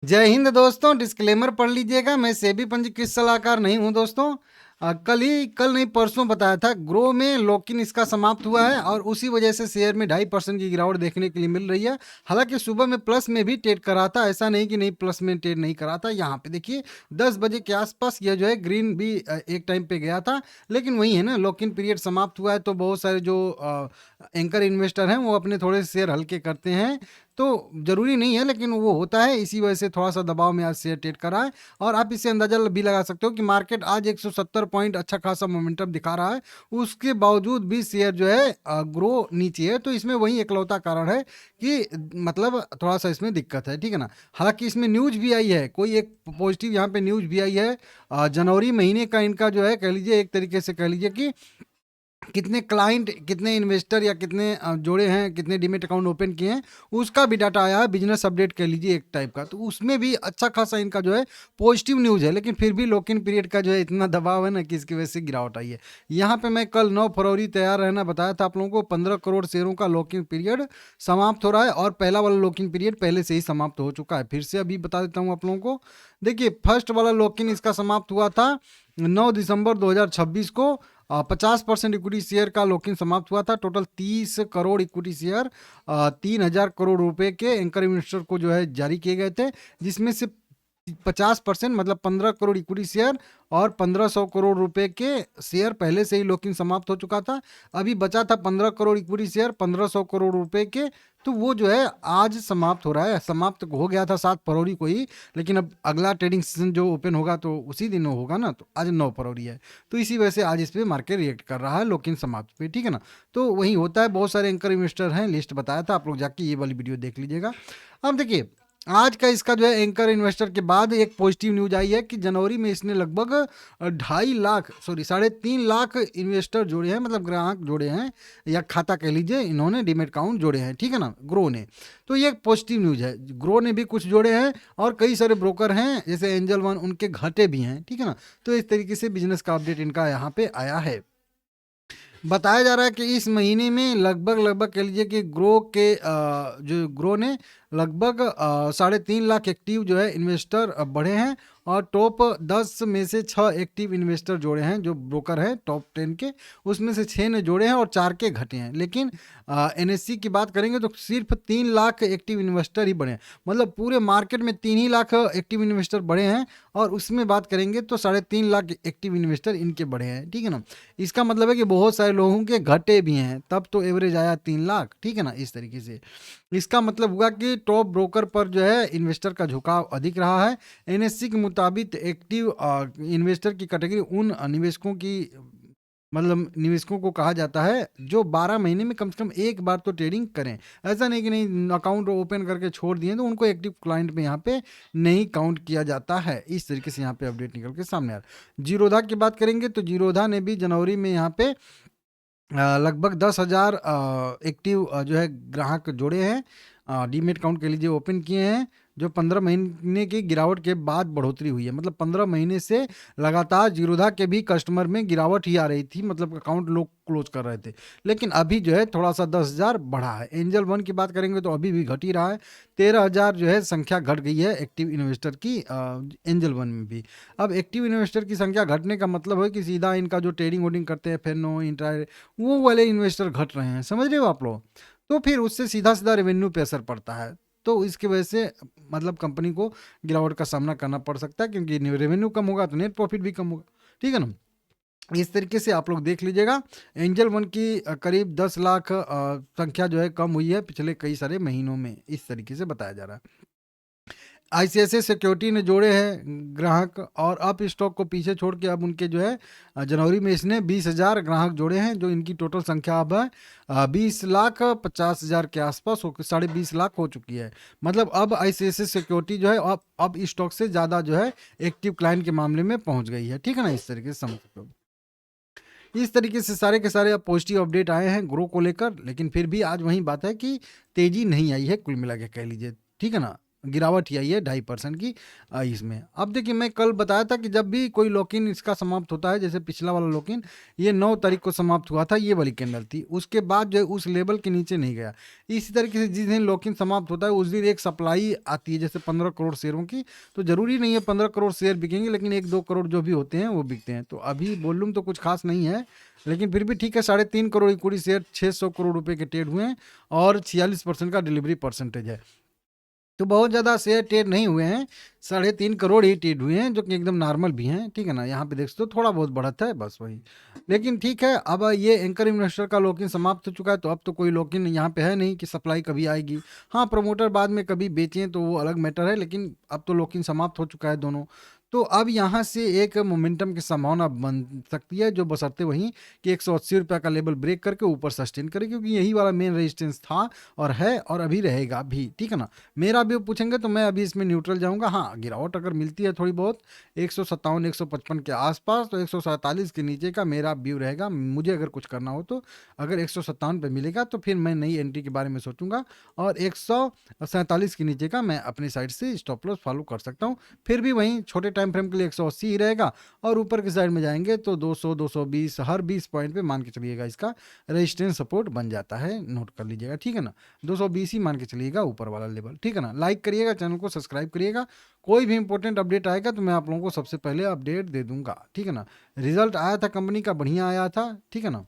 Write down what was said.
जय हिंद दोस्तों। डिस्क्लेमर पढ़ लीजिएगा, मैं सेबी पंजीकृत सलाहकार नहीं हूं दोस्तों। कल नहीं परसों बताया था, ग्रो में लॉक इन इसका समाप्त हुआ है और उसी वजह से शेयर में 2.5% की गिरावट देखने के लिए मिल रही है। हालांकि सुबह में प्लस में भी ट्रेड करा था, ऐसा नहीं कि नहीं प्लस में ट्रेड नहीं करा था। यहाँ पे देखिए 10 बजे के आसपास यह जो है ग्रीन भी एक टाइम पे गया था, लेकिन वही है ना, लॉक इन पीरियड समाप्त हुआ है तो बहुत सारे जो एंकर इन्वेस्टर हैं वो अपने थोड़े शेयर हल्के करते हैं। तो जरूरी नहीं है, लेकिन वो होता है, इसी वजह से थोड़ा सा दबाव में आज शेयर ट्रेड करा है। और आप इससे अंदाजा भी लगा सकते हो कि मार्केट आज 170 पॉइंट अच्छा खासा मोमेंटम दिखा रहा है, उसके बावजूद भी शेयर जो है ग्रो नीचे है। तो इसमें वही एकलौता कारण है कि मतलब थोड़ा सा इसमें दिक्कत है, ठीक है ना। हालांकि इसमें न्यूज भी आई है, कोई एक पॉजिटिव यहाँ पे न्यूज भी आई है। जनवरी महीने का इनका जो है कह लीजिए, एक तरीके से कह लीजिए कि कितने क्लाइंट, कितने इन्वेस्टर या कितने जोड़े हैं, कितने डीमेट अकाउंट ओपन किए हैं, उसका भी डाटा आया है। बिजनेस अपडेट कह लीजिए एक टाइप का, तो उसमें भी अच्छा खासा इनका जो है पॉजिटिव न्यूज़ है। लेकिन फिर भी लॉक इन पीरियड का जो है इतना दबाव है ना कि इसकी वजह से गिरावट आई है। यहाँ पे मैं कल 9 फरवरी तैयार रहना बताया था आप लोगों को। 15 करोड़ शेयरों का लॉक इन पीरियड समाप्त हो रहा है और पहला वाला लॉक इन पीरियड पहले से ही समाप्त हो चुका है। फिर से अभी बता देता हूँ आप लोगों को। देखिए फर्स्ट वाला लॉक इन इसका समाप्त हुआ था 9 दिसंबर 2026 को। 50% इक्विटी शेयर का लॉक इन समाप्त हुआ था। Total 30 crore equity share 3,000 crore रुपए के एंकर इन्वेस्टर को जो है जारी किए गए थे, जिसमें से 50% मतलब 15 करोड़ इक्विटी शेयर और 1500 करोड़ रुपए के शेयर पहले से ही लॉक इन समाप्त हो चुका था। अभी बचा था 15 करोड़ इक्विटी शेयर 1500 करोड़ रुपए के, तो वो जो है आज समाप्त हो रहा है। समाप्त हो गया था 7 फरवरी को ही, लेकिन अब अगला ट्रेडिंग सेशन जो ओपन होगा तो उसी दिन होगा ना, तो आज 9 फरवरी है। तो इसी वजह से आज इस पे मार्केट रिएक्ट कर रहा है लॉक इन समाप्त पे, ठीक है ना। तो वही होता है, बहुत सारे एंकर इन्वेस्टर हैं, लिस्ट बताया था, आप लोग जाके ये वाली वीडियो देख लीजिएगा। अब देखिए आज का इसका जो है एंकर इन्वेस्टर के बाद एक पॉजिटिव न्यूज आई है कि जनवरी में इसने लगभग 2.5 लाख, सॉरी 3.5 लाख इन्वेस्टर जोड़े हैं, मतलब ग्राहक जोड़े हैं या खाता कह लीजिए, इन्होंने डीमेट अकाउंट जोड़े हैं, ठीक है ना, ग्रो ने। तो ये एक पॉजिटिव न्यूज है, ग्रो ने भी कुछ जोड़े हैं और कई सारे ब्रोकर हैं जैसे एंजल वन, उनके घाटे भी हैं, ठीक है ना। तो इस तरीके से बिजनेस का अपडेट इनका यहाँ पे आया है। बताया जा रहा है कि इस महीने में लगभग कह लीजिए कि जो ग्रो ने लगभग 3.5 लाख एक्टिव जो है इन्वेस्टर बढ़े हैं और टॉप 10 में से 6 एक्टिव इन्वेस्टर जोड़े हैं, जो ब्रोकर हैं टॉप 10 के, उसमें से 6 ने जोड़े हैं और 4 के घटे हैं। लेकिन एनएससी की बात करेंगे तो सिर्फ 3 लाख एक्टिव इन्वेस्टर ही बढ़े हैं, मतलब पूरे मार्केट में 3 ही लाख एक्टिव इन्वेस्टर बढ़े हैं और उसमें बात करेंगे तो 3.5 लाख एक्टिव इन्वेस्टर इनके बढ़े हैं, ठीक है ना। इसका मतलब है कि बहुत सारे लोगों के घटे भी हैं, तब तो एवरेज आया 3 लाख, ठीक है ना। इस तरीके से इसका मतलब हुआ कि टॉप ब्रोकर पर जो है इन्वेस्टर का झुकाव अधिक रहा है। एनएससी के मुताबिक एक्टिव इन्वेस्टर की कैटेगरी उन निवेशकों की, मतलब निवेशकों को कहा जाता है जो 12 महीने में कम से कम एक बार तो ट्रेडिंग करें। ऐसा नहीं कि नहीं अकाउंट ओपन करके छोड़ दिए तो उनको एक्टिव क्लाइंट में यहाँ पे नहीं काउंट किया जाता है। इस तरीके से यहाँ पे अपडेट निकल के सामने आ रहा है। जीरोधा की बात करेंगे तो जीरोधा ने भी जनवरी में यहाँ पे लगभग 10,000 एक्टिव जो है ग्राहक जोड़े हैं, डीमेट अकाउंट के लीजिए ओपन किए हैं, जो 15 महीने की गिरावट के बाद बढ़ोतरी हुई है। मतलब 15 महीने से लगातार जीरोधा के भी कस्टमर में गिरावट ही आ रही थी, मतलब अकाउंट लोग क्लोज कर रहे थे। लेकिन अभी जो है थोड़ा सा 10,000 बढ़ा है। एंजल वन की बात करेंगे तो अभी भी घट ही रहा है, 13,000 जो है संख्या घट गई है एक्टिव इन्वेस्टर की एंजल वन में भी। अब एक्टिव इन्वेस्टर की संख्या घटने का मतलब है कि सीधा इनका जो ट्रेडिंग वोडिंग करते हैं फेनो इंट्रा, वो वाले इन्वेस्टर घट रहे हैं, समझ रहे हो आप लोग। तो फिर उससे सीधा सीधा रेवेन्यू पे असर पड़ता है, तो इसकी वजह से मतलब कंपनी को गिरावट का सामना करना पड़ सकता है, क्योंकि रेवेन्यू कम होगा तो नेट प्रॉफिट भी कम होगा, ठीक है ना। इस तरीके से आप लोग देख लीजिएगा। एंजल वन की करीब 10 लाख संख्या जो है कम हुई है पिछले कई सारे महीनों में, इस तरीके से बताया जा रहा है। आईसीआईसीआई सिक्योरिटी ने जोड़े हैं ग्राहक, और अप स्टॉक को पीछे छोड़ के अब उनके जो है जनवरी में इसने 20,000 ग्राहक जोड़े हैं, जो इनकी टोटल संख्या अब है 20,50,000 के आसपास हो, 20.5 लाख हो चुकी है। मतलब अब आईसीआईसीआई सिक्योरिटी जो है अब स्टॉक से ज़्यादा जो है एक्टिव क्लाइंट के मामले में पहुंच गई है, ठीक है ना। इस तरीके से समझ सकते हो। इस तरीके से सारे के सारे अब पॉजिटिव अपडेट आए हैं ग्रो को लेकर, लेकिन फिर भी आज वही बात है कि तेजी नहीं आई है कुल मिला के कह लीजिए, ठीक है ना। गिरावट ही आई है 2.5% की इसमें। अब देखिए मैं कल बताया था कि जब भी कोई लॉक इन इसका समाप्त होता है, जैसे पिछला वाला लॉक इन ये 9 तारीख को समाप्त हुआ था, ये वाली कैंडल थी, उसके बाद जो है उस लेवल के नीचे नहीं गया। इसी तरीके से जिस दिन लॉक इन समाप्त होता है उस दिन एक सप्लाई आती है, जैसे 15 करोड़ शेयरों की, तो जरूरी नहीं है 15 करोड़ शेयर बिकेंगे, लेकिन 1-2 करोड़ जो भी होते हैं वो बिकते हैं। तो अभी वॉल्यूम तो कुछ खास नहीं है, लेकिन फिर भी ठीक है, 3.5 करोड़ इक्विटी शेयर 600 करोड़ रुपए के ट्रेड हुए हैं और 46% का डिलीवरी परसेंटेज है। तो बहुत ज़्यादा शेयर ट्रेड नहीं हुए हैं, 3.5 करोड़ ही ट्रेड हुए हैं, जो कि एकदम नॉर्मल भी हैं, ठीक है ना। यहाँ पे देख सकते हो थोड़ा बहुत बढ़त है, बस वही। लेकिन ठीक है, अब ये एंकर इन्वेस्टर का लॉक इन समाप्त हो चुका है, तो अब तो कोई लॉक इन यहाँ पे है नहीं कि सप्लाई कभी आएगी। हाँ, प्रमोटर बाद में कभी बेचें तो वो अलग मैटर है, लेकिन अब तो लॉक इन समाप्त हो चुका है दोनों। तो अब यहाँ से एक मोमेंटम की संभावना बन सकती है, जो बशर्ते वहीं कि 180 रुपये का लेवल ब्रेक करके ऊपर सस्टेन करे, क्योंकि यही वाला मेन रेजिस्टेंस था और है और अभी रहेगा भी, ठीक है ना। मेरा भी पूछेंगे तो मैं अभी इसमें न्यूट्रल जाऊंगा। हाँ, गिरावट अगर मिलती है थोड़ी बहुत 157 155 के आसपास, तो 147 के नीचे का मेरा व्यू रहेगा, मुझे अगर कुछ करना हो तो। अगर 157 पे मिलेगा तो फिर मैं नई एंट्री के बारे में सोचूंगा, और 147 के नीचे का मैं अपनी साइड से स्टॉप लॉस फॉलो कर सकता हूँ। फिर भी वहीं छोटे टाइम फ्रेम के लिए 180 ही रहेगा, और ऊपर की साइड में जाएंगे तो 200 220 हर 20 पॉइंट पे मान के चलिएगा इसका रेजिस्टेंस सपोर्ट बन जाता है, नोट कर लीजिएगा, ठीक है ना। 220 ही मान के चलिएगा ऊपर वाला लेवल, ठीक है ना। लाइक करिएगा, चैनल को सब्सक्राइब करिएगा, कोई भी इंपॉर्टेंट अपडेट आएगा तो मैं आप लोगों को सबसे पहले अपडेट दे दूंगा, ठीक है ना। रिजल्ट आया था कंपनी का, बढ़िया आया था, ठीक है ना।